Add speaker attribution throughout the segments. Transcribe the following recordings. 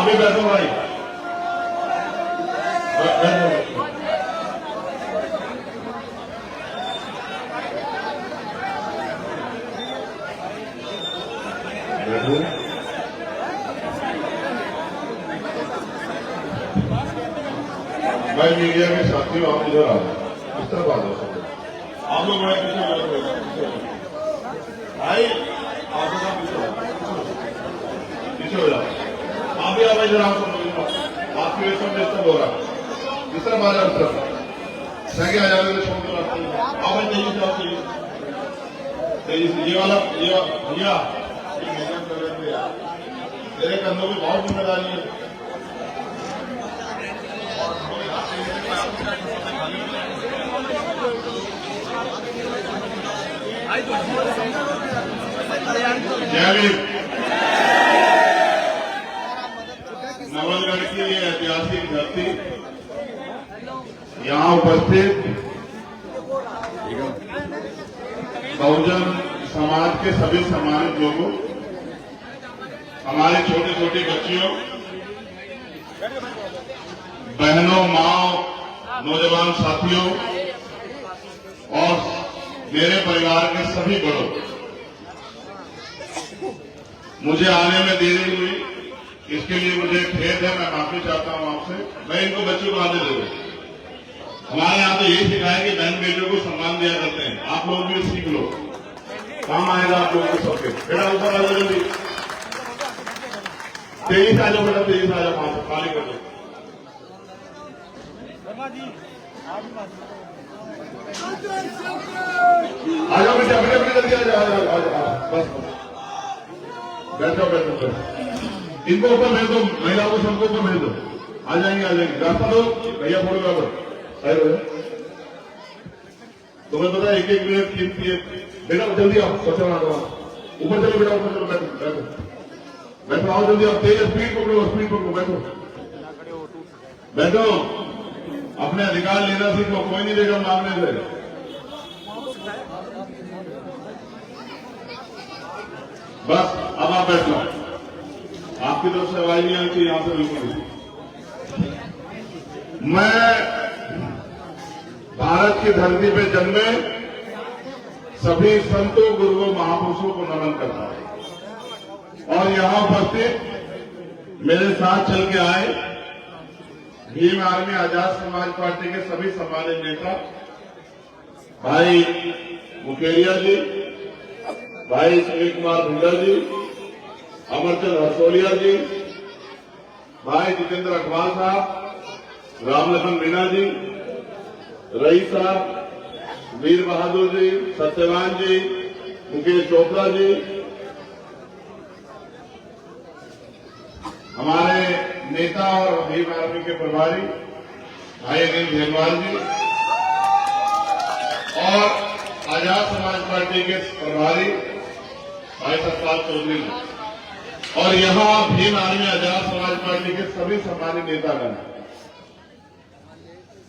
Speaker 1: आप भी बैठो भाई, बैठो। भाई मीडिया के साथियों, आप इधर आ जाओ, इस तरफ आ जाओ सब। आप लोग भाई पीछे भाई, आप लोग पीछे हो जाओ। आप भी आ भाई, जरा आपकी वजह से डिस्टर्ब हो रहा। इस तरफ आ जाओ, इस तरफ सही आ जाओगे तो छोड़ दो। आप भाई तेजी से आओ, तेजी से। ये वाला भैया तेरे कंधों में बहुत जिम्मेदारी है। नवलगढ़ की ये ऐतिहासिक धरती, यहाँ उपस्थित बहुजन समाज के सभी सम्मानित लोगों, हमारे छोटे छोटे बच्चियों, बहनों, माओ, नौजवान साथियों और मेरे परिवार के सभी बड़ों, मुझे आने में देरी हुई, इसके लिए मुझे खेद है। मैं माफी चाहता हूं आपसे। मैं इनको बच्चों को आने दे दूं। हमारे यहाँ तो यही सिखाया कि बहन बेटियों को सम्मान दिया करते हैं। आप लोग भी सीख लो, काम आएगा आप लोगों को सबके। बेटा ऊपर आ जाओ, जल्दी तेजी से आ जाओ बेटा, तेजी से आ जाओ, खाली कर दो। आ जाओ बेटा, अपने अपने जल्दी आ जाओ, बस बैठो बैठो बैठो। इनको ऊपर भेज दो, महिलाओं को सबको ऊपर भेज दो। आ जाएंगे आ जाएंगे। रास्ता दो भैया, फोटोग्राफर आए हुए। तुम्हें पता है एक एक मिनट कीमती है। बेटा जल्दी आओ, सोचो ना ऊपर चलो बेटा, ऊपर चलो, बैठो बैठो बैठो, आओ जल्दी आओ। तेज स्पीड पकड़ो, स्पीड पकड़ो, बैठो बैठो। अपने अधिकार लेना सीखो, कोई नहीं देगा मांगने से। बस अब आप बैठ जाओ। आपकी तरफ से आवाज नहीं आनी चाहिए यहां से, बिल्कुल नहीं। मैं भारत की धरती पे जन्मे सभी संतों, गुरुओं, महापुरुषों को नमन करता हूं और यहां उपस्थित मेरे साथ चल के आए भीम आर्मी आजाद समाज पार्टी के सभी सम्मानित नेता, भाई मुकेरिया जी, भाई सुनील कुमार भुंडा जी, अमरचंद हरसोलिया जी, भाई जितेंद्र अखवाल साहब, रामलखन मीणा जी, रईस साहब, वीर बहादुर जी, सत्यवान जी, मुकेश चोपड़ा जी, हमारे नेता और भीम आर्मी के प्रभारी भाई अनिल भेलवाल जी और आजाद समाज पार्टी के प्रभारी भाई सतपाल चौधरी जी और यहां भीम आर्मी आजाद समाज पार्टी के सभी सम्मानित नेतागण।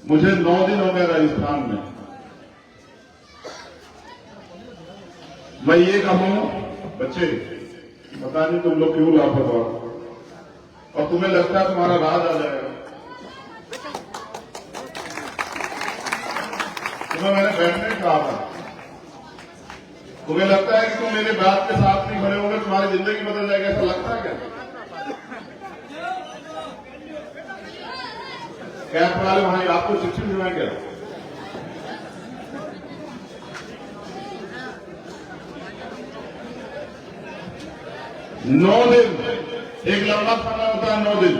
Speaker 1: मुझे 9 दिन हो गए राजस्थान में। मैं ये कहूं बच्चे, पता नहीं तुम लोग क्यों लापरवाह और तुम्हें लगता है तुम्हारा राज आ जाएगा। तुम्हें मैंने बैठने कहा था, तुम्हें लगता है कि तुम मेरे बात के साथ नहीं खड़े होंगे तुम्हारी जिंदगी बदल जाएगी, ऐसा लगता है क्या? कैंप वाले भाई आपको शिक्षण दिलाएं क्या? नौ दिन एक लंबा समय होता है, 9 दिन।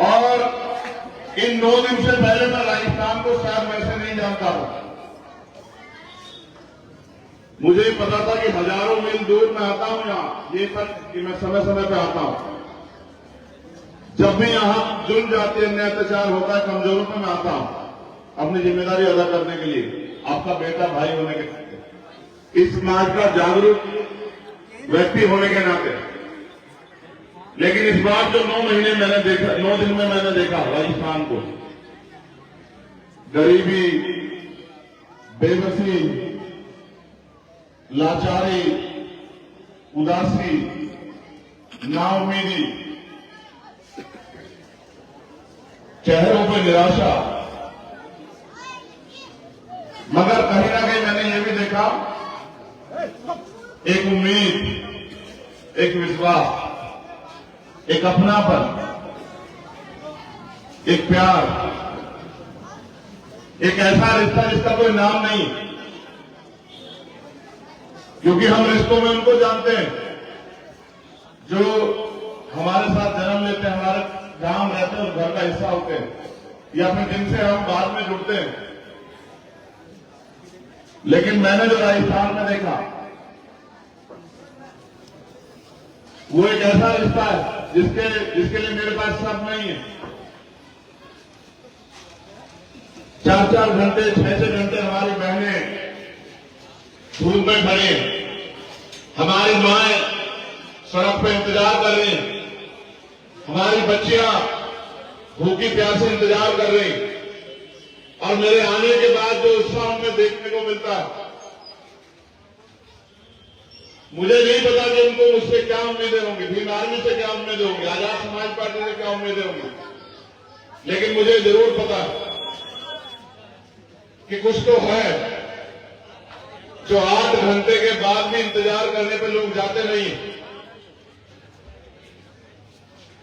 Speaker 1: और इन 9 दिन से पहले मैं राजस्थान को शायद वैसे नहीं जानता हूं। मुझे पता था कि हजारों मील दूर मैं आता हूं यहां, ये तक कि मैं समय समय पे आता हूं। जब भी यहां जुल्म जाति अन्याय अत्याचार होता है, कमजोरों पे मैं आता हूं अपनी जिम्मेदारी अदा करने के लिए, आपका बेटा भाई होने के नाते, इस समाज का जागरूक व्यक्ति होने के नाते। लेकिन इस बार जो 9 महीने मैंने देखा, 9 दिन में मैंने देखा राजस्थान को, गरीबी, बेबसी, लाचारी, उदासी, नाउम्मीदी, चेहरों पर निराशा, मगर कहीं ना कहीं मैंने ये भी देखा एक उम्मीद, एक विश्वास, एक अपनापन, एक प्यार, एक ऐसा रिश्ता जिसका कोई नाम नहीं, क्योंकि हम रिश्तों में उनको जानते हैं जो हमारे साथ जन्म लेते हैं, हमारे जहां हम रहते हैं उस घर का हिस्सा होते हैं, या फिर जिनसे हम बाद में जुड़ते हैं। लेकिन मैंने जो राजस्थान में देखा वो एक ऐसा रिश्ता है जिसके लिए मेरे पास शब्द नहीं है। 4-4 घंटे 6-6 घंटे हमारी बहनें धूप में खड़ी हैं, हमारी माएं सड़क पे इंतजार कर रही हैं, हमारी बच्चियां भूखी प्यासे इंतजार कर रही हैं, और मेरे आने के बाद जो उत्साह उनमें देखने को मिलता है, मुझे नहीं पता कि उनको मुझसे क्या उम्मीदें होंगी, भीम आर्मी से क्या उम्मीदें होंगी, आजाद समाज पार्टी से क्या उम्मीदें होंगी, लेकिन मुझे जरूर पता है कि कुछ तो है जो 8 घंटे के बाद भी इंतजार करने पे लोग जाते नहीं।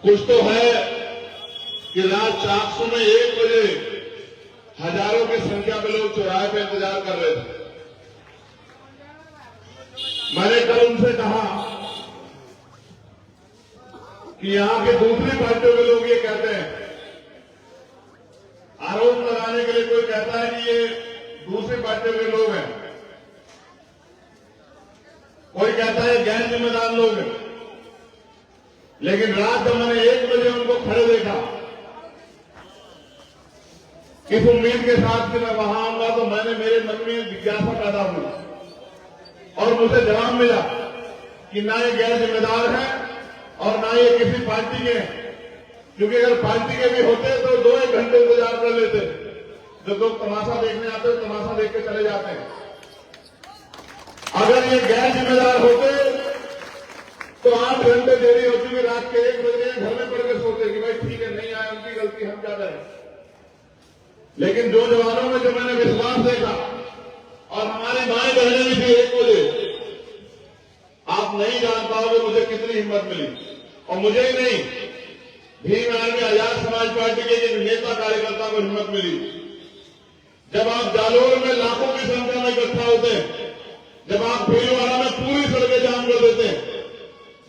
Speaker 1: कुछ तो है कि रात 400 में 1 बजे हजारों की संख्या में लोग चौराहे पे इंतजार कर रहे थे। मैंने कल उनसे कहा कि यहां के दूसरी पार्टियों के लोग ये कहते हैं, आरोप लगाने के लिए कोई कहता है कि ये दूसरी पार्टियों के लोग हैं, कोई कहता है गैर जिम्मेदार लोग हैं, लेकिन रात जब मैंने 1 बजे उनको खड़े देखा, इस उम्मीद के साथ कि मैं वहां आऊंगा, तो मेरे मन में जिज्ञासा पैदा हुई और मुझे जवाब मिला कि ना ये गैर जिम्मेदार है और ना ये किसी पार्टी के हैं, क्योंकि अगर पार्टी के भी होते तो 2-1 घंटे इंतजार कर लेते। जब लोग तमाशा देखने आते हैं तमाशा देख के चले जाते हैं। अगर ये गैर जिम्मेदार होते तो 8 घंटे देरी होती कि रात के 1 बजे घर में पड़ के सोते कि भाई ठीक है, नहीं आए, उनकी गलती, हम क्या करें। लेकिन जो जवानों में जो मैंने विश्वास देखा, और हमारी माएं बहनें भी थी 1 बजे, आप नहीं जान पाओगे मुझे कितनी हिम्मत मिली। और मुझे ही नहीं, भीम आर्मी आजाद समाज पार्टी के एक नेता कार्यकर्ता को हिम्मत मिली। जब आप जालोर में लाखों की संख्या में इकट्ठा होते हैं, जब आप भीलवाड़ा में पूरी सड़कें जाम कर देते हैं,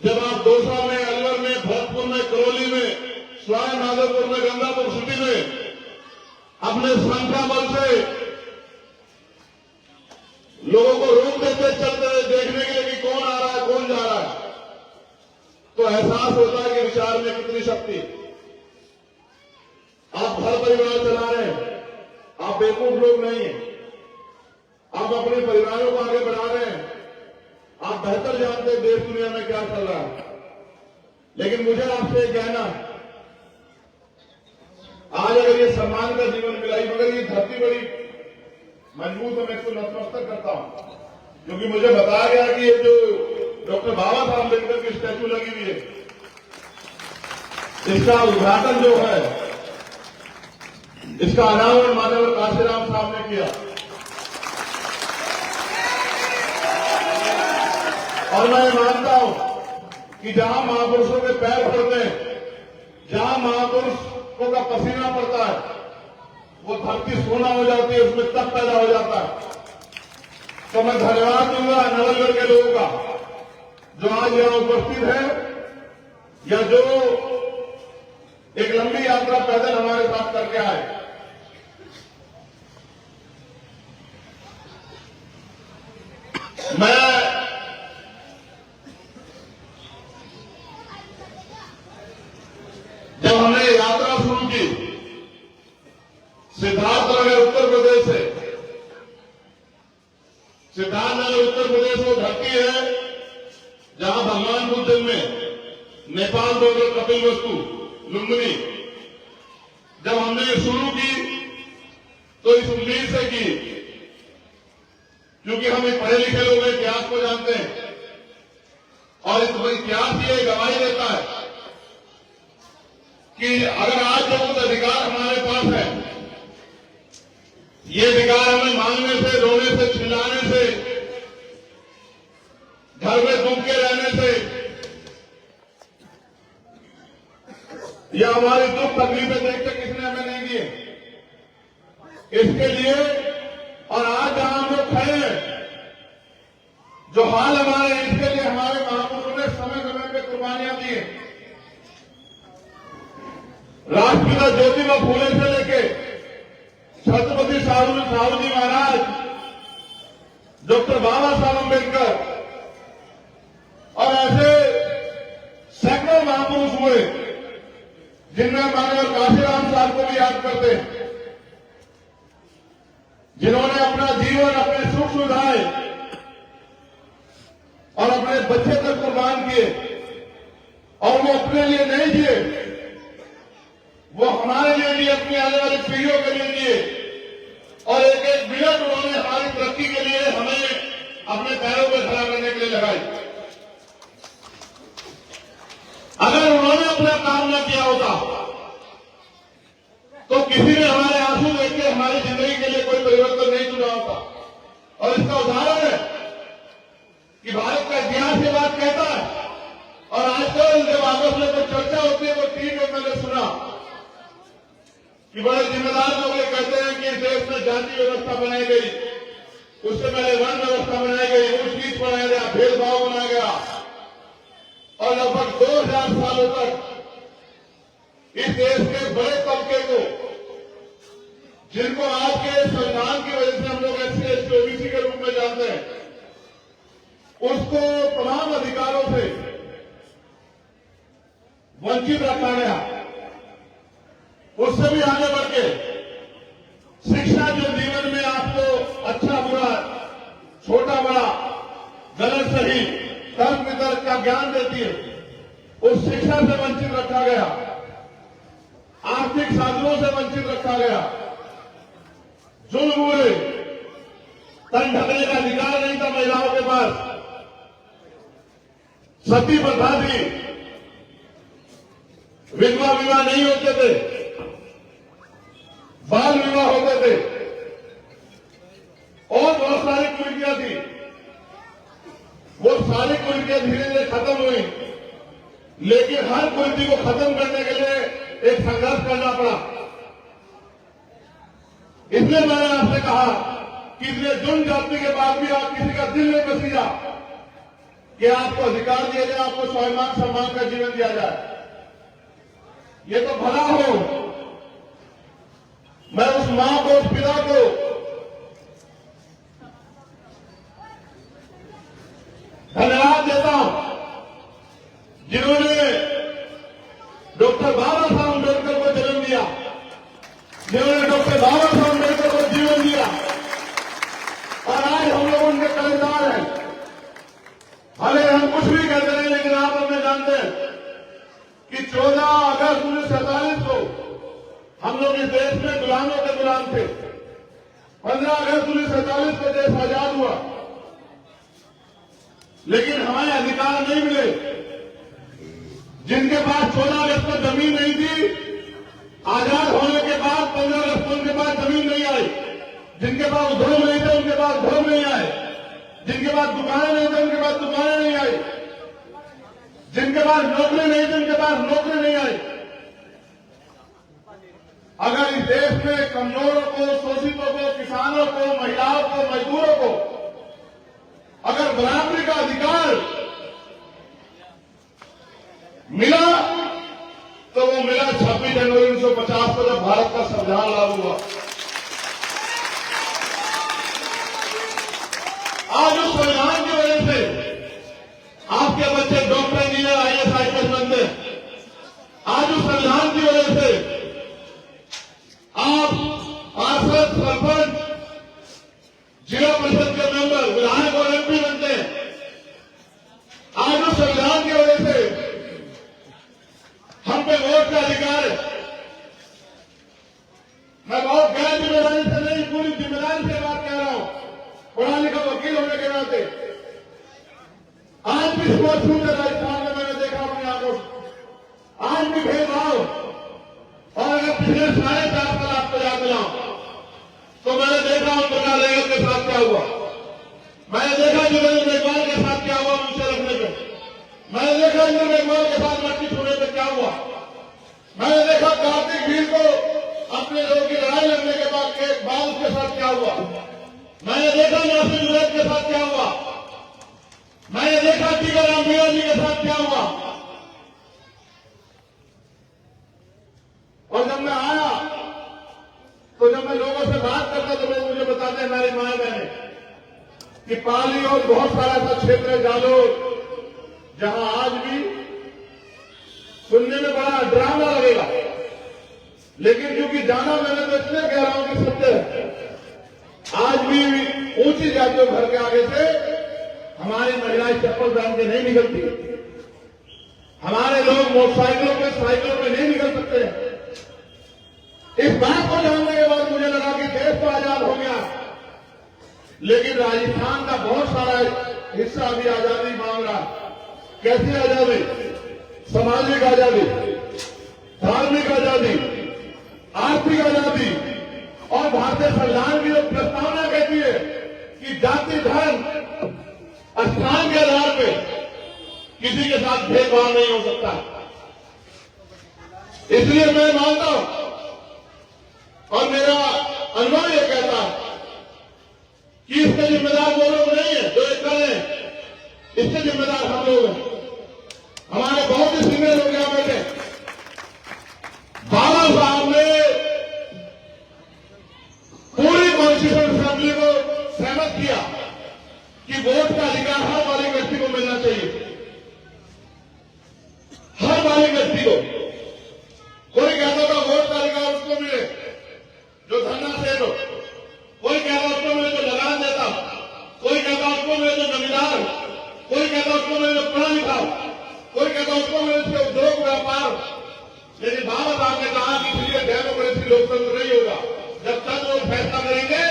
Speaker 1: जब आप दौसा में, अलवर में, भरतपुर में, करौली में, सवाई माधोपुर में, गंगापुर सिटी में अपने संख्या बल से लोगों को रोक देते चलते देखने के लिए कि कौन आ रहा है, कौन जा रहा है, तो एहसास होता है कि विचार में कितनी शक्ति है। आप घर परिवार चला रहे हैं, आप बेवकूफ लोग नहीं हैं, आप अपने परिवारों को आगे बढ़ा रहे हैं, आप बेहतर जानते हैं देश दुनिया में क्या चल रहा है। लेकिन मुझे आपसे एक कहना, आज अगर ये सम्मान का जीवन मिला ही, मगर ये धरती बड़ी मजबूत है, मैं इसको नतमस्तक करता हूं, क्योंकि मुझे बताया गया कि ये जो डॉक्टर बाबा साहब अम्बेडकर की स्टैच्यू लगी हुई है, इसका उद्घाटन जो है, इसका अनावरण माननीय काशीराम साहब ने किया। और मैं मानता हूं कि जहां महापुरुषों के पैर पड़ते हैं, जहां महापुरुषों का पसीना पड़ता है, वो धरती सोना हो जाती है, उसमें तप पैदा हो जाता है। तो मैं धन्यवाद दूंगा नवलगढ़ के लोगों का जो आज यहां उपस्थित है, या जो एक लंबी यात्रा पैदल हमारे साथ करके आए। मैं जब हमने यात्रा शुरू की सिद्धार्थनगर उत्तर प्रदेश से, सिद्धार्थनगर उत्तर प्रदेश वो धरती है जहां भगवान बुद्ध में नेपाल डोगर कपिल वस्तु लुम्बिनी, जब हमने ये शुरू की तो इस उम्मीद से की, क्योंकि हम एक पढ़े लिखे लोग इतिहास को जानते हैं और इस इतिहास ये गवाही देता है कि अगर आज जो कुछ अधिकार हमारे पास है, ये अधिकार हमें मांगने से, रोने से, चिल्लाने से, घर में डूब के रहने से या हमारी दुख तकलीफें देख के किसने हमें नहीं दिए। इसके लिए और आज जहां हम लोग खड़े हैं, जो हाल हमारे हैं, इसके लिए हमारे महापुरुषों ने समय समय पे कुर्बानियां दी हैं। राष्ट्रपिता ज्योतिबा फूले से लेके छत्रपति साहू जी महाराज, डॉक्टर बाबा साहब अम्बेडकर और ऐसे सैकड़ों महापुरुष हुए, जिनमें माननीय काशीराम साहब को भी याद करते हैं, जिन्होंने अपना जीवन, अपने सुख सुविधाएं और अपने बच्चे तक कुर्बान किए। और वो अपने लिए नहीं जिए, वो हमारे लिए भी, अपनी आने वाली पीढ़ियों के लिए जिए। और एक एक मिनट उन्होंने हमारी तरक्की के लिए हमें अपने पैरों पर खड़ा करने के लिए लगाई। अगर उन्होंने अपना काम न किया होता तो किसी ने हमारे आंसू देख के हमारी जिंदगी के लिए कोई परिवर्तन नहीं चुना होता। और इसका उदाहरण है कि भारत का इतिहास ये बात कहता है, और आजकल जब आपस में कोई चर्चा होती है, वो टीवी में मैंने सुना कि बड़े जिम्मेदार लोग ये कहते हैं कि इस देश में जाति व्यवस्था बनाई गई, उससे पहले वर्ण व्यवस्था बनाई गई, ऊंच नीच बनाया गया, भेदभाव बनाया गया, और लगभग 2000 सालों तक इस देश के बड़े तबके को, जिनको आज के संविधान की वजह से हम लोग एससी एसटी ओबीसी के रूप में जानते हैं, उसको तमाम अधिकारों से वंचित रखा गया। उससे भी आगे बढ़ के शिक्षा, जो जीवन में आपको अच्छा बुरा, छोटा बड़ा, गलत सही, तर्क वितर्क का ज्ञान देती है, उस शिक्षा से वंचित रखा गया। आर्थिक साधनों से वंचित रखा गया। जुल्म हुए, तन ढकने का अधिकार नहीं था महिलाओं के पास। सती प्रथा थी, विधवा विवाह नहीं होते थे, बाल विवाह होते थे, और बहुत सारी कुरीतियां थी। वो सारी कुरीतियां धीरे धीरे खत्म हुई, लेकिन हर कुरीति को खत्म करने के लिए एक संघर्ष करना पड़ा। इसलिए मैंने आपसे कहा कि इसलिए जुर्म जाति के बाद भी आप किसी का दिल नहीं बसीजा कि आपको अधिकार दिया जाए, आपको स्वाभिमान सम्मान का जीवन दिया जाए। ये तो भला हो। मैं उस मां को, उस पिता को धन्यवाद देता हूं, जिन्होंने डॉक्टर बाबा साहब अम्बेडकर को जन्म दिया, जिन्होंने डॉक्टर बाबा साहब अम्बेडकर को जीवन दिया, और आज हम लोग उनके कर्जदार हैं। भले हम कुछ भी कहते हैं, लेकिन आप हमें जानते हैं कि 14 अगस्त 1947 को हम लोग इस देश में गुलामों के गुलाम थे। 15 अगस्त 1947 को देश आजाद हुआ, लेकिन हमें अधिकार नहीं मिले। जिनके पास 14 अगस्त को जमीन नहीं थी, आजाद होने के बाद 15 अगस्त को उनके पास जमीन नहीं आई। जिनके पास उद्योग नहीं थे, उनके पास उद्योग नहीं आए। जिनके पास दुकानें नहीं थे, उनके पास दुकानें नहीं आई। जिनके पास नौकरी नहीं थी, उनके पास नौकरी नहीं आई। अगर इस देश में कमजोरों को, शोषितों को, किसानों को, महिलाओं को, मजदूरों को अगर बराबरी का अधिकार मिला, तो वो मिला 26 जनवरी 1950 को, जब भारत का संविधान लागू हुआ। आज उस संविधान की वजह से आपके बच्चे डॉक्टर, इंजीनियर, आईएएस, आईपीएस बनते हैं। आज उस संविधान की वजह से आप पार्षद, सरपंच, जिला परिषद के मेंबर, विधायक और एमपी बनते हैं। आज उस संविधान की वजह से हम पे वोट का अधिकार है। मैं बहुत गैर जिम्मेदारी से नहीं, पूरी जिम्मेदारी से बात कह रहा हूं, पढ़ा लिखा वकील होने के नाते। आज भी स्पष्ट रूप से नरेंद्र मेघवाल के साथ मट्टी छूने में क्या हुआ? मैंने देखा कार्तिक भील को अपने लोगों की लड़ाई लड़ने के बाद उसके साथ क्या हुआ? मैंने देखा नासिर जुरैद के साथ क्या हुआ? मैंने देखा टीकाराम मीणा जी के साथ क्या हुआ? और जब मैं आया तो जब मैं लोगों से बात करता तो लोग मुझे बताते हैं, हमारी माए बहने, कि पाली और बहुत सारा ऐसा क्षेत्र है जालोर जहां आज भी सुनने में बड़ा डरावना लगेगा, लेकिन क्योंकि जाना मैंने तो इसलिए कह रहा हूं कि सत्य है। आज भी ऊंची जातियों घर के आगे से हमारी महिलाएं चप्पल पहन के नहीं निकलती, हमारे लोग मोटरसाइकिलों पे साइकिलों पे नहीं निकल सकते हैं। इस बात को जानने के बाद मुझे लगा कि देश तो आजाद हो गया, लेकिन राजस्थान का बहुत सारा हिस्सा अभी आजादी मांग रहा है। कैसी आजादी? सामाजिक आजादी, धार्मिक आजादी, आर्थिक आजादी, और भारतीय संविधान की जो प्रस्तावना कहती है कि जाति धर्म स्थान के आधार पे किसी के साथ भेदभाव नहीं हो सकता। इसलिए मैं मानता हूं और मेरा अनुभव यह कहता है कि इसके जिम्मेदार वो लोग नहीं है जो एक कर रहे, इसके जिम्मेदार हम लोग हैं। हमारे बहुत ही सीनियर लोग यहां बैठे, बाबा साहब ने पूरी कॉन्स्टिट्यूशन असेंबली को सहमत किया कि वोट का अधिकार हर बालिग व्यक्ति को मिलना चाहिए, हर बालिग व्यक्ति को। कोई कहता था वोट का अधिकार उसको मिले जो धरना से लो, कोई कहता उसको मिले जो लगान देता, कोई कहता उसको मिले जो जमींदार, कोई कहता उसको मिले जो पढ़ा लिखा, कोई कहता उसको मिले उसके उद्योग व्यापार। लेकिन बाबा साहब ने कहा कि इसलिए डेमोक्रेसी लोकतंत्र नहीं होगा जब तक लोग फैसला करेंगे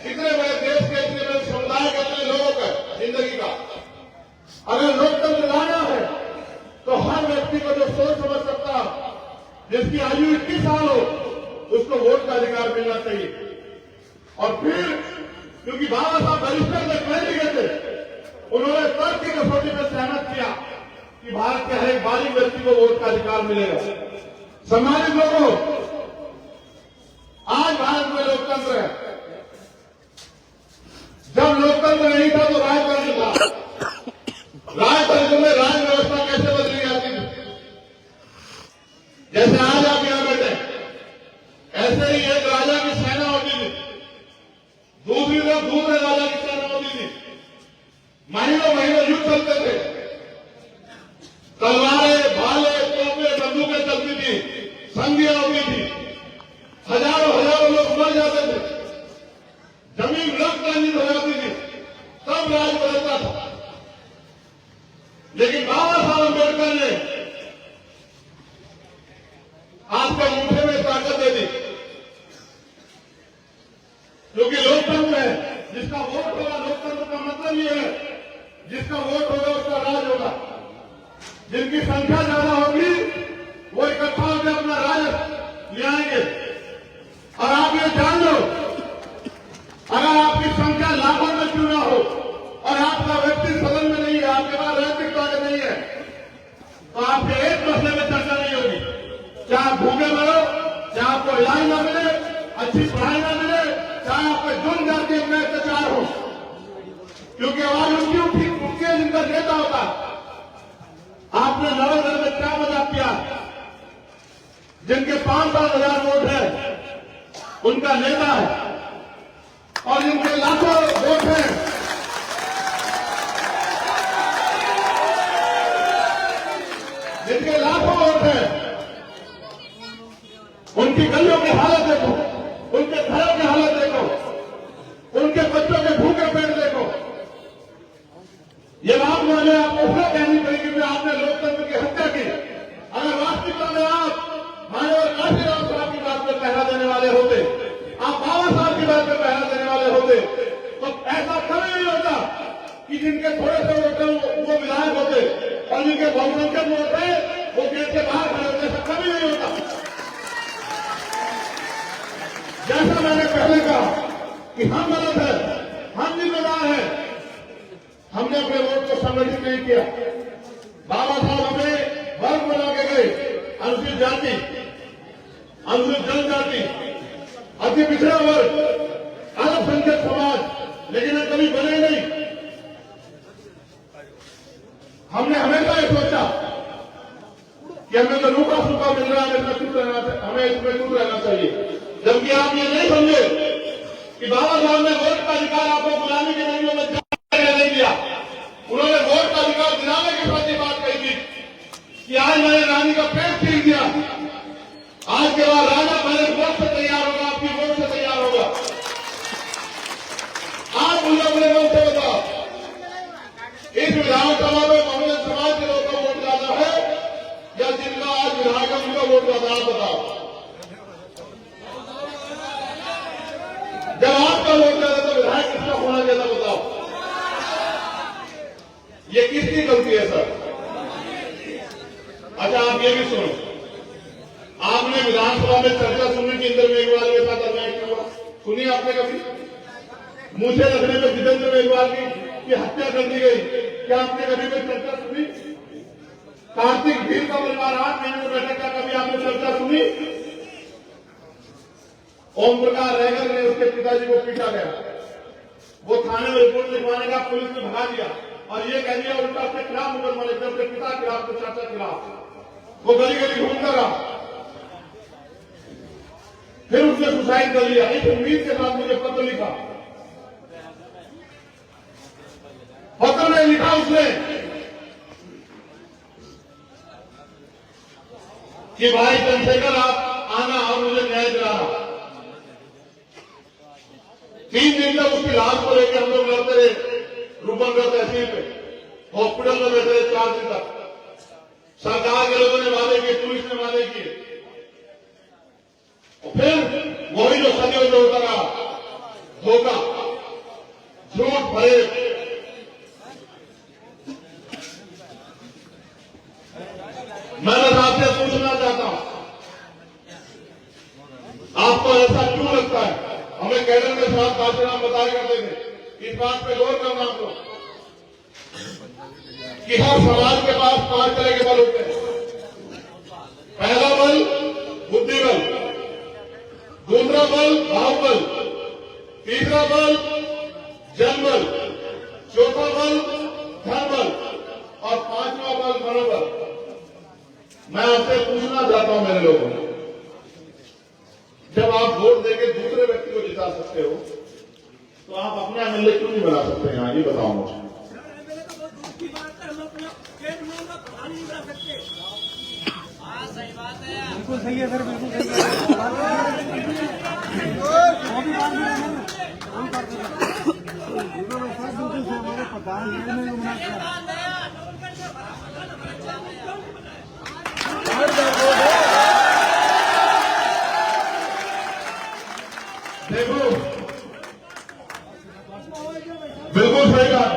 Speaker 1: इतने बड़े देश के, इतने बड़े समुदाय के, इतने लोगों का जिंदगी का। अगर लोकतंत्र लाना है तो हर व्यक्ति को जो सोच समझ सकता, जिसकी आयु 21 साल हो, उसको वोट का अधिकार मिलना चाहिए। और फिर क्योंकि बाबा साहब बैरिस्टर से पढ़े लिखे थे, उन्होंने तर्क की कसौटी पर सहमत किया कि भारत के हर एक बालिग व्यक्ति को वोट का अधिकार मिलेगा। सम्मानित लोगों, आज भारत में लोकतंत्र है। जब लोकतंत्र नहीं था तो राजतंत्र था। राजतंत्र में राज व्यवस्था कैसे बदली जाती थी? जैसे आज आप यहां बैठे, ऐसे ही एक राजा की सेना होती थी, दूसरी तरफ दूसरे राजा की सेना होती थी, महीनों महीनों युद्ध चलते थे, तलवारें, भाले, तोपें, बंदूकें चलती थी, संधियां होती थी, हजारों हजारों लोग मर जाते थे, जमीन रक्त रंजित हो जाती थी, तब राज बदलता था। लेकिन बाबा साहब अम्बेडकर ने आपको मुठे में ताकत दे दी, क्योंकि लोकतंत्र है, जिसका वोट होगा, लोकतंत्र का मतलब ये है जिसका वोट होगा उसका राज होगा। जिनकी संख्या ज्यादा होगी वो इकट्ठा होकर अपना राज ले आएंगे। और आप ये जान लो, अगर आपकी संख्या लाखों में क्यों ना हो और आपका व्यक्ति सदन में नहीं है, आपके पास राजनीतिक ताकत नहीं है, तो आपके एक मसले में चर्चा नहीं होगी। चाहे आप भूखे मरो, चाहे आपको इलाज न मिले, अच्छी पढ़ाई न मिले, चाहे आप पे जुर्म जाति में अत्याचार हो, क्योंकि आवाज उनकी उठती है जिनका नेता होता है। आपने नवोदय में क्या मजाक किया? जिनके 5-7 हजार वोट है उनका नेता है, और जिनके लाखों वोट हैं जिनके लाखों वोट हैं उनकी गलियों की हालत देखो, उनके घरों की हालत देखो, उनके बच्चों के भूखे पेट देखो। ये बात मुझे आपको इसलिए कहनी पड़ेगी कि आपने लोकतंत्र की हत्या की। अगर वास्तविकता में आप माननीय काशीराम साहब की बात पर पहरा देने वाले होते, आप बाबा साहब की बात पर पहरा देने वाले होते, तो ऐसा कभी नहीं होता कि जिनके थोड़े से वोट वो विधायक होते और जिनके बहुसंख्यक वोट है वो गेट के बाहर खड़े होते। ऐसा कभी नहीं होता। जैसा मैंने पहले कहा कि हम गलत है, हम जिम्मेदार हैं, हमने अपने वोट को संगठित नहीं किया। बाबा साहब हमें वर्ग बना के गए, अनुसूचित जाति, अनुसूचित जनजाति, अति पिछड़ा वर्ग, अल्पसंख्यक समाज, लेकिन कभी बने नहीं। हमने हमेशा ये सोचा कि हमें तो रूखा सूखा मिल रहा है, हमें इसमें चुप रहना चाहिए। जबकि आप ये नहीं समझे कि बाबा साहब ने वोट का अधिकार आपको गुलामी के नदियों में नहीं दिया। उन्होंने वोट का अधिकार दिलाने के साथ ये बात कही थी कि आज मैंने रानी का पेट छीन दिया, आज के बाद राजा पहले वोट से तैयार होगा, आपकी वोट से तैयार होगा। आप मुझे अपने मन से बताओ, इस विधानसभा में बहुजन समाज के लोगों का वोट ज्यादा है या जिनका आज विधायक है उनका वोट ज्यादा? आप बताओ। जब आपका वोट ज्यादा तो विधायक किसका होना ज्यादा? बताओ। ये किसकी गलती है सर? अच्छा, आप ये भी सुनो, आपने विधानसभा में चर्चा सुनी कि इंद्र मेघवाल के साथ अन्याय क्यों हुआ? सुनी आपने कभी? मुझे रखने में जितेंद्र मेघवाल की हत्या कर दी गई, क्या आपने कभी कोई चर्चा सुनी? कार्तिक भीड़ का परिवार 8 महीने में बैठक का कभी आपने चर्चा सुनी? ओम प्रकाश रहगर ने उसके पिताजी को पीटा गया, वो थाने में रिपोर्ट लिखवाने का पुलिस ने भगा दिया और ये कह दिया उल्टा अपने खिलाफ मुकदमा लिखते, अपने पिता के खिलाफ, तो चाचा के खिलाफ। वो गली गली घूमता रहा, फिर उसने सुसाइड कर लिया। इस उम्मीद के साथ मुझे पत्र लिखा, पत्र में लिखा उसने कि भाई चंद्रशेखर आप आना और मुझे न्याय दिलाना। 3 दिन तक उसकी लाश को लेकर हम लोग लड़ते रहे, रूपनगढ़ तहसील पे, हॉस्पिटल में बैठे रहे 4 दिन तक। सरकार के लोगों ने वादे किए, पुलिस ने वादे किए, और फिर वही जो सदियों से होता रहा, धोखा, झूठ, फरेब। मैं बस आपसे पूछना चाहता हूं, आपको ऐसा क्यों लगता है? हमें कैडर के साथ बातचीत बताया करते थे, इस बात पे गौर करना आप लोग कि हर समाज के पास 5 तरह के बल होते हैं। पहला बल बुद्धि बल, दूसरा बल बाहुबल, तीसरा बल जनबल, चौथा बल धन बल और 5वां बल मनोबल। मैं आपसे पूछना चाहता हूं मेरे लोगों, जब आप वोट देके दूसरे व्यक्ति को जिता सकते हो तो आप अपना एमएलए क्यों नहीं बना सकते? यहाँ ये बताओ मुझे।
Speaker 2: बिल्कुल सही है सर, बिल्कुल सही है। हमारे प्रधान
Speaker 1: देखो, बिल्कुल सही कहा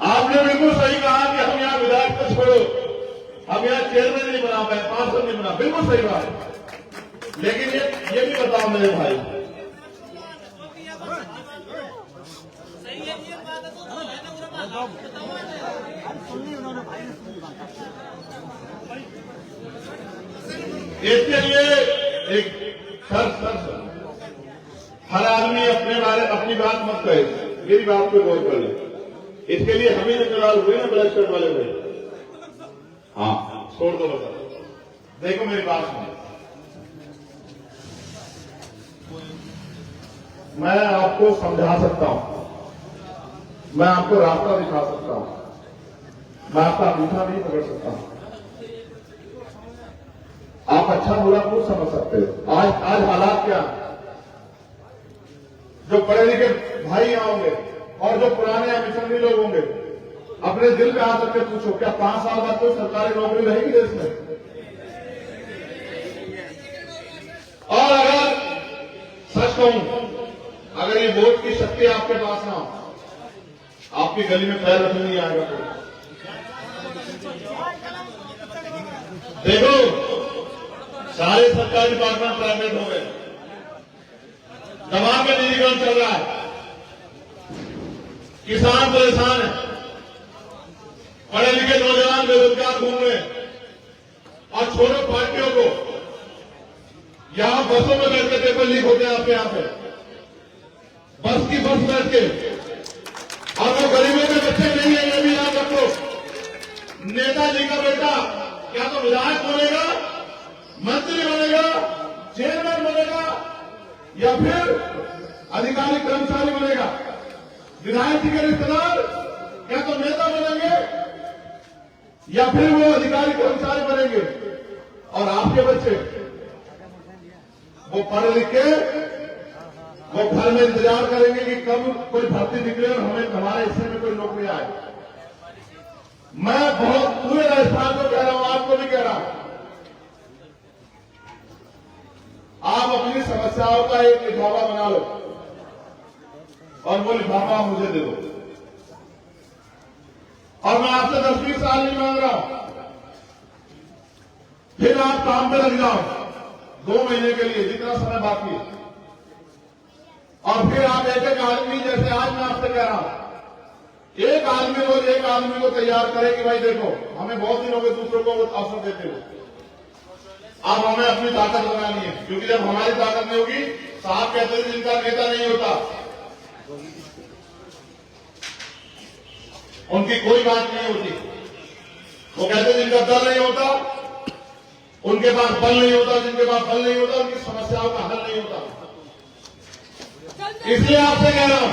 Speaker 1: आपने, बिल्कुल सही कहा कि हम यहाँ विधायक को छोड़ो, हम यहाँ चेयरमैन नहीं बना पाए, पार्षद नहीं बना, बिल्कुल सही बात। लेकिन ये भी बताओ मेरे भाई, इसके लिए एक सर हर आदमी अपनी बात मत कहे, मेरी बात पे गौर कर ले। इसके लिए हम ही जिम्मेदार हुए ना, ब्लैक शर्ट वाले हुए। हाँ, छोड़ दो बता। देखो मेरी बात सुनो, मैं आपको समझा सकता हूं, मैं आपको रास्ता दिखा सकता हूं, मैं आपका अंगूठा नहीं पकड़ सकता हूं, आप अच्छा बुरा खुद समझ सकते हो। आज हालात क्या, जो पढ़े लिखे भाई यहाँ होंगे और जो पुराने मिशनरी लोग होंगे, अपने दिल पे आ करके पूछो, क्या 5 साल बाद कोई सरकारी नौकरी रहेगी देश में? और अगर सच कहूं, अगर ये वोट की शक्ति आपके पास ना हो, आपकी गली में पैर रखने नहीं आएगा कोई। देखो, सारे सरकारी डिपार्टमेंट प्राइवेट हो गए, तमाम में निजीकरण चल रहा है, किसान परेशान है, पढ़े लिखे बेरोजगार घूम रहे हैं। और छोड़ो पार्टियों को, यहां बसों में बैठ के पेपर लीक होते हैं आपके यहां पे, बस की बस बैठ के। और वो गरीबों के बच्चे नहीं है, ये भी याद रखो। नेताजी का बेटा क्या तो विधायक बनेगा, मंत्री बनेगा, चेयरमैन बनेगा, या फिर अधिकारी कर्मचारी बनेगा। विधायक जी के रिश्तेदार क्या तो नेता बनेंगे, या फिर वो अधिकारी कर्मचारी बनेंगे। और आपके बच्चे वो पढ़ लिख के वो घर में इंतजार करेंगे कि कब कोई भर्ती निकले और हमें हमारे हिस्से में कोई नौकरी आए। मैं बहुत पूरे राजस्थान को कह रहा हूं, आपको भी कह रहा हूं, आप अपनी समस्याओं का एक लिफाफा बना लो और वो लिफाफा मुझे दे दो। और मैं आपसे 10-20 साल नहीं मांग रहा हूं, फिर आप काम पे लग जाओ 2 महीने के लिए, जितना समय बाकी है। और फिर आप एक आदमी, जैसे आज मैं आपसे कह रहा हूं, एक आदमी रोज एक आदमी को तैयार करे कि भाई देखो हमें बहुत दिन हो गए दूसरों को अवसर देते हुए, अब हमें अपनी ताकत बनानी है। क्योंकि जब हमारी ताकत नहीं होगी, साहब कहते हैं जिनका नेता नहीं होता उनकी कोई बात नहीं होती। वो कहते हैं जिनका दल नहीं होता उनके पास बल नहीं होता, जिनके पास बल नहीं होता उनकी समस्याओं का हल नहीं होता। इसलिए आपसे कह रहा हूं,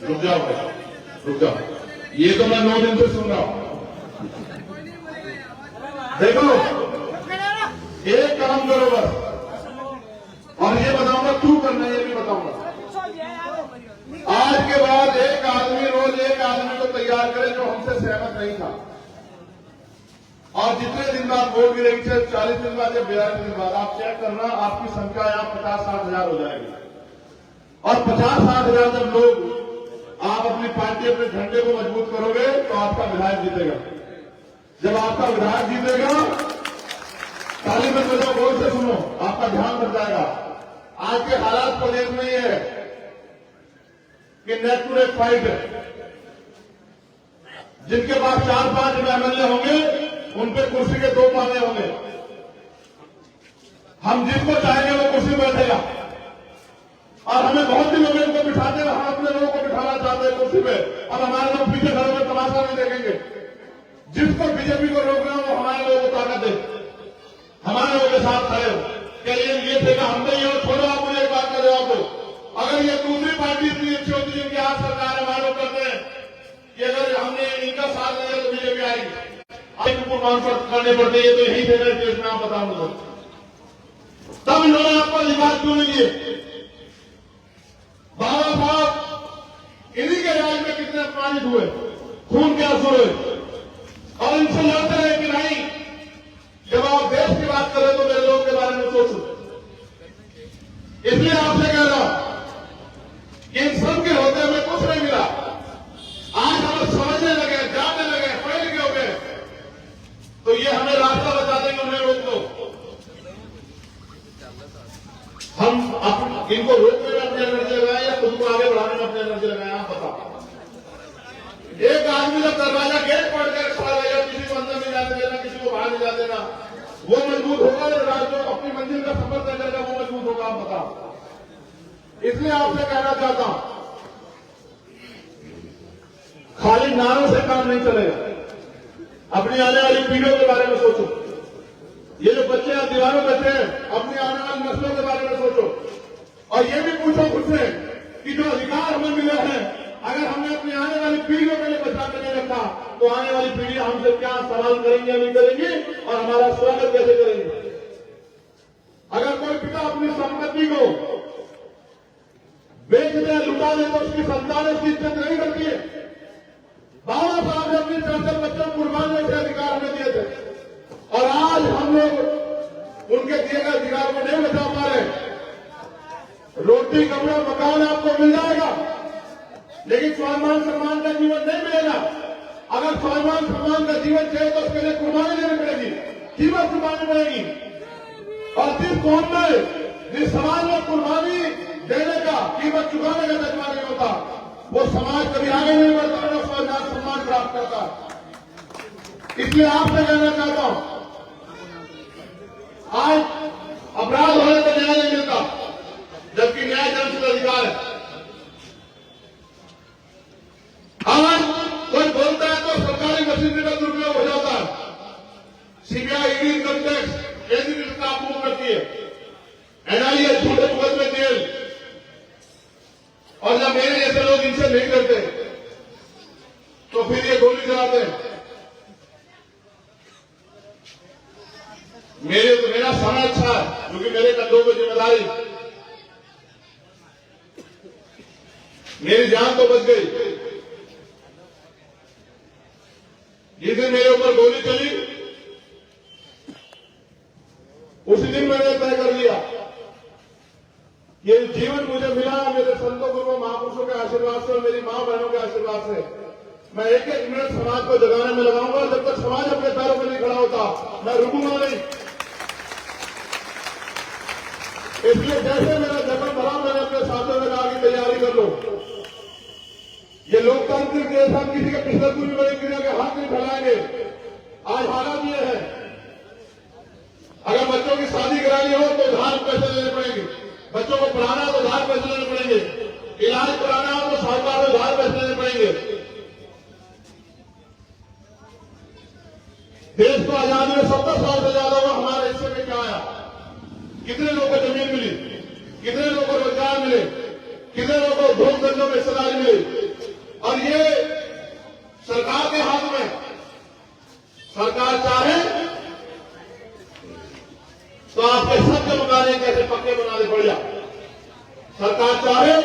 Speaker 1: रुक जाओ भाई, रुक जाओ। ये तो मैं 9 दिन से सुन रहा हूं। देखो, एक काम करो बस, और ये बताऊंगा क्यों करना है, ये भी बताऊंगा। आज के बाद एक आदमी रोज एक आदमी को तैयार करे जो हमसे सहमत नहीं था। और जितने दिन बाद वोट गिरेगी, 40 दिन बाद या 42 दिन बाद, आप चेक करना, आपकी संख्या यहां 50-60 हजार हो जाएगी। और 50-60 हजार जब लोग आप अपनी पार्टी, अपने झंडे को मजबूत करोगे तो आपका विधायक जीतेगा। जब आपका विधायक जीतेगा, ताली में बजाओ, गौर से सुनो, आपका ध्यान बढ़ जाएगा। आज के हालात प्रदेश में ये है कि नेक टू नेक फाइट है। जिनके पास 4-5 एमएलए होंगे उन पे कुर्सी के 2 पाने होंगे। हम जिसको चाहेंगे वो कुर्सी बैठेगा। और हमें बहुत दिन हो गए उनको बिठाते, हम अपने लोगों को बिठाना चाहते हैं कुर्सी पे। अब हमारे लोग पीछे घरों में तमाशा नहीं देखेंगे। जिसको बीजेपी को रोक रहे हो वो हमारे लोगों को ताकत दे, हमारे लोगों के साथ खड़े हो। क्या ये थे कि हम नहीं हो? छोड़ो, आप मुझे एक बात का जवाब दो। अगर ये दूसरी पार्टी इतनी अच्छी होती है, इनकी आज सरकार हम आरोप करते हैं कि अगर हमने इनका साथ दिया तो बीजेपी आएगी, करने पड़ते, ये तो यही थे देश में, आप बताओ मुझे। तब इन्होंने आपको अधिकार क्यों नहीं दिए? बाबा साहब इन्हीं के राज में कितने अपमानित हुए, खून के आंसू हुए, और इनसे लड़ते रहे कि नहीं, जब आप देश की बात करें तो मेरे लोगों के बारे में सोचो। इसलिए आपसे कह रहा हूं कि इन सब के होते हमें कुछ नहीं मिला। आज हम समझने लगे, जानने लगे, पढ़े लिखे हो गए, तो ये हमें रास्ता बता देंगे, उन्हें रोक दो। हम इनको रोकने में अपनी एनर्जी लगाएं या खुद को आगे बढ़ाने में अपनी एनर्जी लगाएं, आप बताओ। एक आदमी जब दरवाजा गेट पड़ कर खड़ा रहेगा, किसी को अंदर नहीं जाने देना, किसी को बाहर नहीं जाने देना, वो मजबूत होगा या जो अपनी मंजिल का सफर तय करेगा वो मजबूत होगा, आप बताओ। इसलिए आपसे कहना चाहता हूं, खाली नारों से काम नहीं चलेगा। अपनी आने वाली पीढ़ियों के बारे में सोचो। ये जो बच्चे यहाँ दीवारों बैठे हैं, अपनी आने वाली नस्लों के बारे में सोचो। और ये भी पूछो खुद से कि जो अधिकार हमें मिले हैं, अगर हमने अपनी आने वाली पीढ़ियों के लिए बचा के नहीं रखा तो आने वाली पीढ़ी हमसे क्या सवाल करेंगे या नहीं करेंगी, और हमारा स्वागत कैसे करेंगे? अगर कोई पिता अपनी संपत्ति को बेच दे, लुटा दे, तो उसकी संतान उसकी इज्जत नहीं करती है। बाबा साहब ने अपनी 4 बच्चों को कुर्बानी से अधिकार हमें दिए थे, और आज हम लोग उनके दिए गए अधिकार को नहीं बचा पा रहे। रोटी, कपड़ा, मकान आपको मिल जाएगा, लेकिन स्वाभिमान सम्मान का जीवन नहीं मिलेगा। अगर स्वाभिमान सम्मान का जीवन चाहिए तो उसके लिए कुर्बानी देनी पड़ेगी, कीमत चुकानी पड़ेगी। और जिस कौम में, जिस समाज में कुर्बानी देने का, कीमत चुकाने का जज्बा नहीं होता, वो समाज कभी आगे नहीं बढ़ता, ना स्वाभिमान सम्मान प्राप्त करता। इसलिए आपसे कहना चाहता हूं, आज अपराध होने पर न्याय नहीं मिलता, जबकि न्याय जनता अधिकार है। आज कोई बोलता है तो सरकारी मशीनरी का दुरुपयोग हो जाता है। CBI, ED, income tax ACB staff move करती है, एनआईए झूठे मुकदमे जेल, और जब मेरे जैसे लोग इनसे नहीं करते तो फिर ये गोली चलाते हैं। मेरा समय अच्छा है क्योंकि मेरे कंधों पर जिम्मेदारी, मेरी जान तो बच गई। जिस दिन मेरे ऊपर गोली चली उसी दिन मैंने तय कर लिया, ये जीवन मुझे मिला मेरे संतों गुरुओं महापुरुषों के आशीर्वाद से और मेरी मां बहनों के आशीर्वाद से। मैं एक एक मिनट समाज को जगाने में लगाऊंगा। जब तक समाज अपने पैरों पर नहीं खड़ा होता मैं रुकूंगा नहीं। इसलिए जैसे मेरा जन्म भरा मैंने अपने साथियों में कहा कि तैयारी कर लो। ये लोकतांत्रिक देश हम किसी के पिछले दूरी बड़ी क्रिया के हाथ नहीं फैलाएंगे। आज हालात ये है, अगर बच्चों की शादी करानी हो तो उधार पैसे लेने पड़ेंगे, बच्चों को पढ़ाना हो तो उधार पैसे लेने पड़ेंगे, इलाज कराना हो तो साहूकार से उधार पैसे लेने पड़ेंगे। देश को आजादी में 70 साल से ज्यादा हुआ, हमारे हिस्से में क्या आया? कितने लोगों को जमीन मिली, कितने लोगों को रोजगार मिले, कितने लोगों को उद्योग धंधों में हिस्सेदारी मिली? और ये सरकार के हाथ में, सरकार चाहे तो आपके सबके मकाने कैसे पक्के बना दे बढ़िया। सरकार चाहे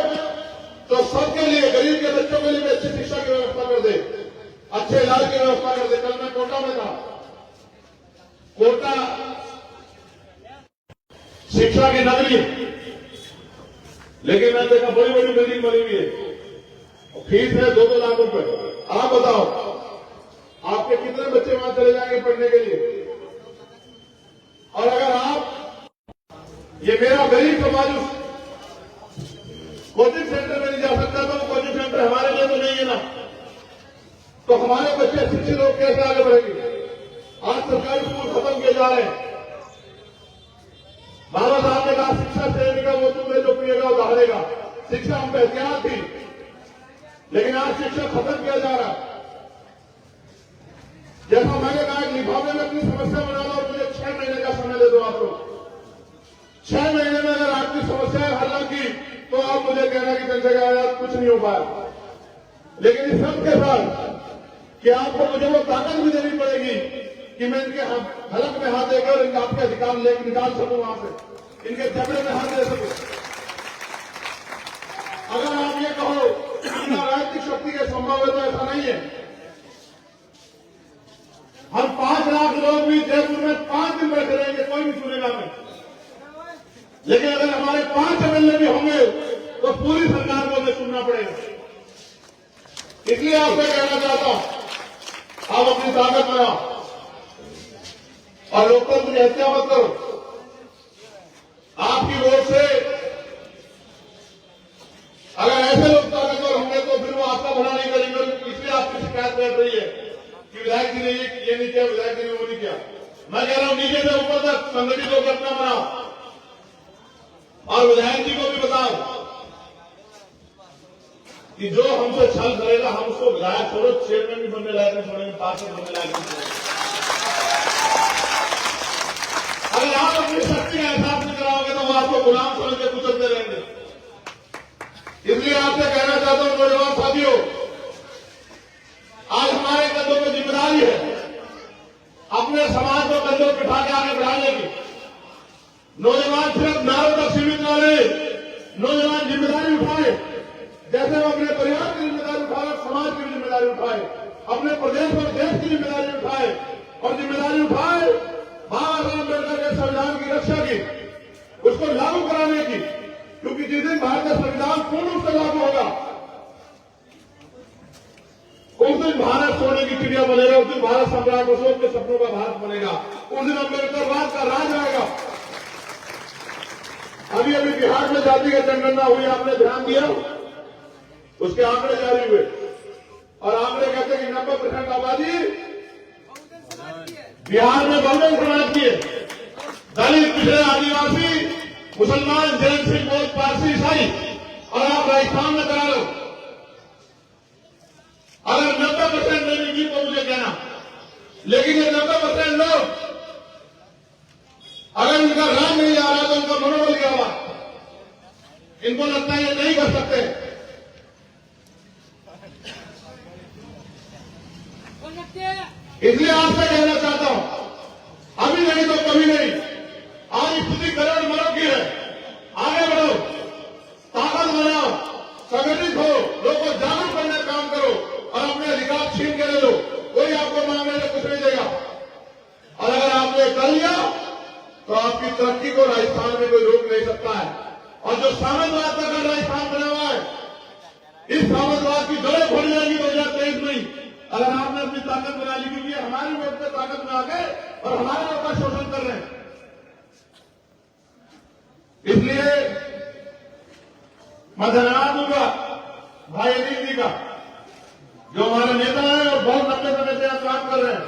Speaker 1: तो सबके लिए, गरीब के बच्चों के लिए भी अच्छी शिक्षा की व्यवस्था कर दे, अच्छे इलाज की व्यवस्था कर दे। कल मैं कोटा में था, कोटा शिक्षा की नगरी, लेकिन मैंने देखा बड़ी बड़ी बिल्डिंग बनी हुई है, फीस है 2-2 लाख रुपए। आप बताओ आपके कितने बच्चे वहां चले जाएंगे पढ़ने के लिए? और अगर आप, ये मेरा गरीब समाज कोचिंग सेंटर में नहीं जा सकता तो कोचिंग सेंटर हमारे लिए तो नहीं है ना, तो हमारे बच्चे शिक्षित लोग कैसे आगे बढ़ेंगे? आज सरकारी स्कूल खत्म किए जा रहे हैं। बाबा साहब ने कहा शिक्षा श्रेणी का वो तुम्हें जो पिएगा वो दहाड़ेगा। शिक्षा हम पे हथियार थी, लेकिन आज शिक्षा खत्म किया जा रहा है। जैसा मैंने कहा लिफाफे में अपनी समस्या बना लो और मुझे 6 महीने का समय दे दो आप लोग। 6 महीने में अगर आपकी समस्या हल न की तो आप मुझे कहना कि चंद्रशेखर कुछ नहीं हो पाया। लेकिन इस सब के साथ कि आपको मुझे वो ताकत भी देनी पड़ेगी कि मैं इनके हलक में हाथ देकर इनका आपके अधिकार लेकर निकाल सकूं, वहां से इनके जबड़े में हाथ दे सकूं। अगर आप ये कहो कि राजनीतिक शक्ति के संभव है तो ऐसा नहीं है। हम 5 लाख लोग भी जयपुर में 5 दिन बैठे रहेंगे, कोई नहीं सुनेगा हमें। लेकिन अगर हमारे 5 एमएलए भी होंगे तो पूरी सरकार को हमें सुनना पड़ेगा। इसलिए आपसे कहना चाहता हूं, आप अपनी ताकत बनाओ और लोकतंत्र की हत्या मत करो। आपकी वोट से अगर ऐसे लोग ताकतवर होंगे तो फिर वो आपका भला नहीं करेंगे। इसलिए आपकी शिकायत बैठ रही है कि विधायक जी ने ये नहीं किया, विधायक जी ने वो नहीं किया। मैं कह रहा हूं नीचे से ऊपर तक संगठित होकर अपना बनाओ और विधायक जी को भी बताओ कि जो हमसे छल करेगा हम उसको विधायक छोड़ो, चेयरमैन भी बनने लायक नहीं छोड़ेंगे, पार्षद बनने लायक नहीं छोड़ेंगे। अगर आप अपनी शक्ति का एहसास नहीं कराओगे तो वो आपको गुलाम समझ के कुचलते रहेंगे। इसलिए आपसे कहना चाहता हूं नौजवान साथियों, आज हमारे कंधों में जिम्मेदारी है अपने समाज को कंधों पर उठा के आगे बढ़ाने की। नौजवान सिर्फ नारों तक सीमित न रहे, नौजवान जिम्मेदारी उठाए। जैसे वो अपने परिवार की जिम्मेदारी उठाए, समाज की जिम्मेदारी उठाए, अपने प्रदेश और देश की जिम्मेदारी उठाए और जिम्मेदारी उठाए बाबा साहब अम्बेडकर के संविधान की रक्षा की, उसको लागू कराने की। क्योंकि जिस दिन भारत का संविधान पूर्ण रूप से लागू होगा उस दिन भारत सोने की चिड़िया बनेगा, उस दिन भारत सम्राट अशोक के सपनों का भारत बनेगा, उस दिन अम्बेडकरवाद का राज आएगा। अभी अभी बिहार में जातिगत जनगणना हुई, आपने ध्यान दिया? उसके आंकड़े जारी हुए और आंकड़े कहते हैं कि 90% आबादी बिहार में बहुजन समाज की है, दलित, पिछड़े, आदिवासी, मुसलमान, जैन, सिख, बौद्ध, पारसी, ईसाई, और आप राजस्थान में करा लो। अगर 90% नहीं की तो मुझे कहना, लेकिन ये 90% लोग अगर इनका राज नहीं आ रहा तो उनका मनोबल क्या हुआ? इनको लगता है ये नहीं कर सकते। इसलिए आपसे कहना चाहता हूं, अभी नहीं तो कभी नहीं। आज स्थिति करोड़ मरोड़ की है, आगे बढ़ो, ताकत बनाओ, संगठित हो, लोगों को जागरूक करने का काम करो और अपने अधिकार छीन के ले लो। कोई आपको मांगने से कुछ नहीं देगा। और अगर आपने कर लिया तो आपकी तरक्की को राजस्थान में कोई रोक नहीं सकता है। और जो सामंतवाद का गढ़ राजस्थान बना हुआ है, इस सामंतवाद की जड़ें खोल जाएंगी 2023 में। अगर आपने अपनी ताकत बना ली, क्योंकि हमारी वोट पे ताकत में आ गए और हमारे लोग का शोषण कर रहे हैं। इसलिए मैं धन्यवाद दूंगा भाई अनिल जी का, जो हमारे नेता हैं और बहुत लंबे समय से यहाँ काम कर रहे हैं,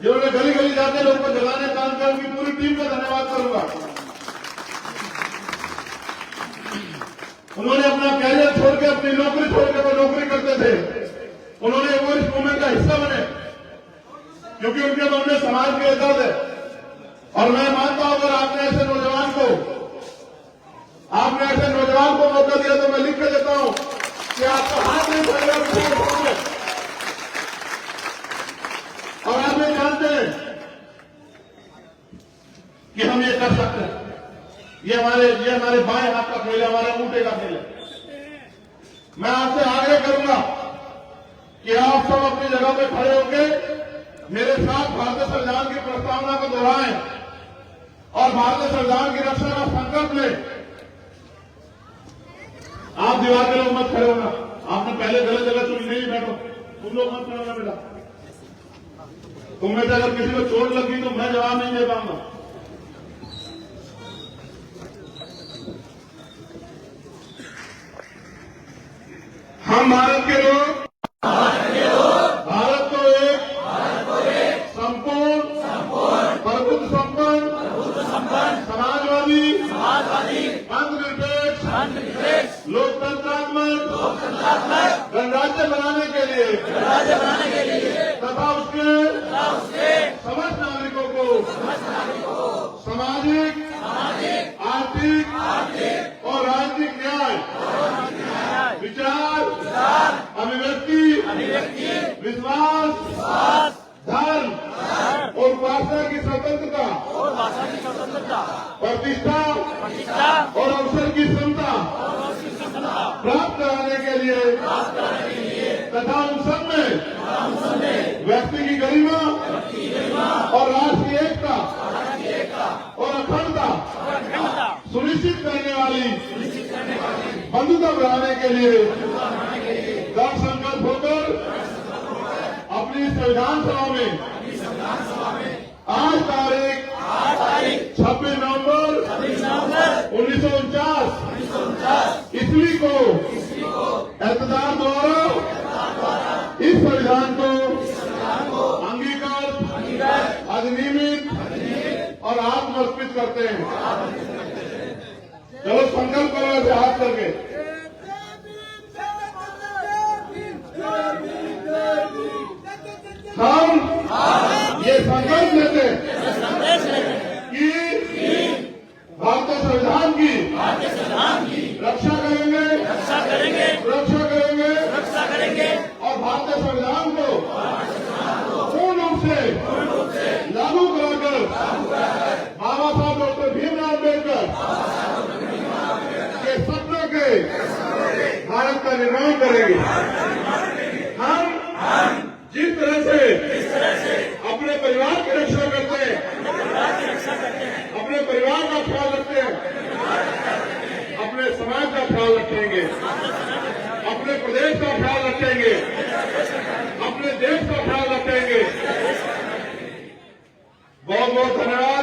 Speaker 1: जिन्होंने गली गली जाते लोगों को जगाने काम किया। उनकी पूरी टीम का धन्यवाद करूंगा। उन्होंने अपना कैरियर छोड़ के, अपनी नौकरी छोड़ के, वो नौकरी करते थे, उन्होंने वो इस मूवमेंट का हिस्सा बने, क्योंकि उनके मन में समाज के दर्द है। और मैं मानता हूं अगर आपने ऐसे नौजवान को मौका दिया तो मैं लिख के देता हूं कि आपका हाथ नहीं पड़ेगा। और आप ये जानते हैं कि हम ये कर सकते हैं। ये हमारे बाएं हाथ का खेल है, हमारे अंगूठे का खेल है। मैं आपसे आग्रह करूंगा कि आप सब अपनी जगह पे खड़े होकर मेरे साथ भारतीय संविधान की प्रस्तावना को दोहराएं और भारतीय संविधान की रक्षा का संकल्प लें। आप दीवार के लोग मत खड़े होना, आपने पहले गलत जगह चुनी, नहीं बैठो, तुम लोग मत खड़े होना बेटा। तुम में से अगर किसी को चोट लगी तो मैं जवाब नहीं दे पाऊंगा। हम भारत के लोग भारत को एक संपूर्ण प्रभुत्व संपन्न समाजवादी धर्मनिरपेक्ष लोकतंत्रात्मक गणराज्य बनाने के लिए तथा उसके समस्त नागरिकों को सामाजिक, आर्थिक और राजनीतिक न्याय, विचार, अभिव्यक्ति, विश्वास, धर्म और उपासना की स्वतंत्रता, प्रतिष्ठा और अवसर की क्षमता प्राप्त कराने के लिए तथा उन सब में व्यक्ति की गरिमा और राष्ट्र की एकता और अखंडता सुनिश्चित करने वाली बंधुता बढ़ाने के लिए दृढ़ संकल्प होकर अपनी संविधान सभा में आज तारीख 26 नवंबर 1949 ईस्वी को एतदार द्वारा इस संविधान को अंगीकृत, अधिनियमित और आत्मसमर्पित करते हैं। चलो संकल्प करो ऐसे हाथ करके। हम ये संकल्प लेते हैं कि भारतीय संविधान की रक्षा करेंगे, सुरक्षा करेंगे और भारतीय संविधान को पूर्ण रूप से लागू कराकर बाबा साहब डॉक्टर भीमराव अम्बेडकर के सपनों के भारत का निर्माण करेंगे। हम जिस तरह से अपने परिवार की रक्षा करते हैं, अपने परिवार का ख्याल रखते हैं, अपने समाज का ख्याल रखेंगे, अपने प्रदेश का ख्याल रखेंगे, अपने देश का ख्याल रखेंगे। बहुत बहुत धन्यवाद।